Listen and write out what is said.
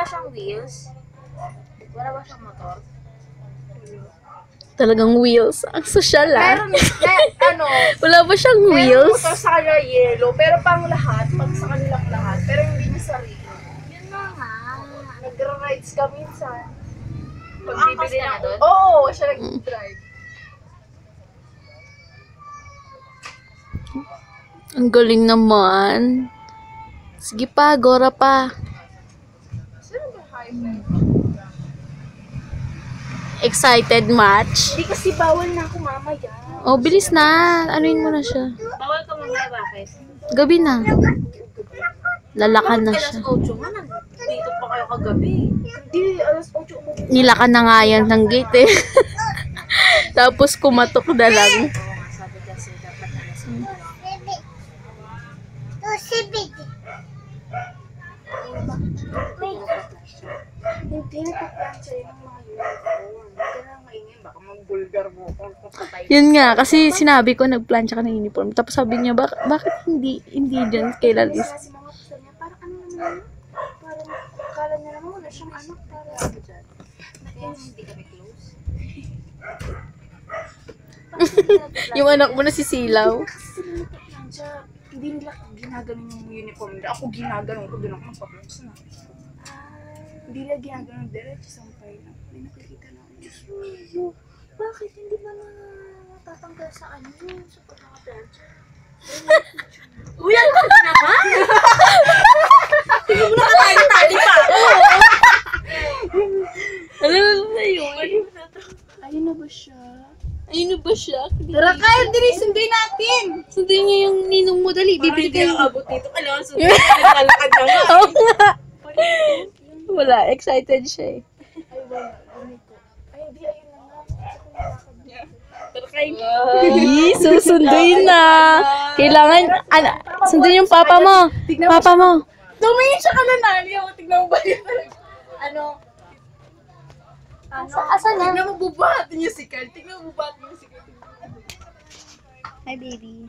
siyang wheels? Wala ba siyang motor? Talagang wheels. Ang social Meron, Wala ba siyang meron wheels? motor sa kanya yellow, pero pang lahat, pag sa kanilang lahat, pero hindi niya sarili. Yun na nga. Nagra-rides ka minsan. Pag bibili na doon? Oo, siya nag-drive. Ang galing naman. Sige pa, Gora pa. Sino ba high-five? Excited match? Hindi kasi bawal na ako mamaya. Oh, bilis na. Anuin mo na siya. Bawal ka mamaya, bakit? Gabi na. Lalakan na siya. Alas 8 nga, dito pa kayo kagabi. Hindi, alas 8 umuwi. Nilakan na nga yan ng gate eh. Tapos kumatok na lang. Oo nga, sabi kasi dapat alas 8. Hindi, nagpa-plancha yun ng mga uniform. Huwag ka na maingay, baka mag-bulgar mo kung papatay. Yun nga, kasi sinabi ko nagplancha ka ng uniform. Tapos sabi niya, bakit hindi dyan kay Lalis? Kasi mga pusa niya, parang ano naman yun? Parang akala niya naman wala siyang anak. Parang ako dyan. Kaya hindi kami close. Yung anak mo na si Silaw. Kasi sila nagpa-plancha. Hindi nila ginaganon yung uniform nila. Ako ginaganon ko, doon ako magpa-plancha na. Hindi nila ginaganon diretso sa sampay na. May nakikita na ako. Diyos mo, bakit hindi ba na natatanggal sa ano sa pagkaka-plancha? Uy, ano ka naman? Tingnan mo nakatali-tali pa ako. Alam mo ba yun? Ayun na ba siya? Ayun na ba siya? Tara kayo, dili, sunduin natin! Sunduin niya yung ninong mo. Dali, bibili kayo. abot dito. Kailangan sunduin. Naglalakad na nga. Oo nga. Wala, excited siya eh. Ay, wala. Ganito. Ay, hindi, ayun na nga. Ako niya. Tara kayo. Ih, susunduin na. Kailangan, sunduin yung papa mo. Papa mo. Tumingin siya ka na nali ako. Tignan mo ba yun? Ano? Asa na? Tignan mo bubuhatin niya si Carl. Tignan mo bubuhatin niya si Carl. Hi, baby.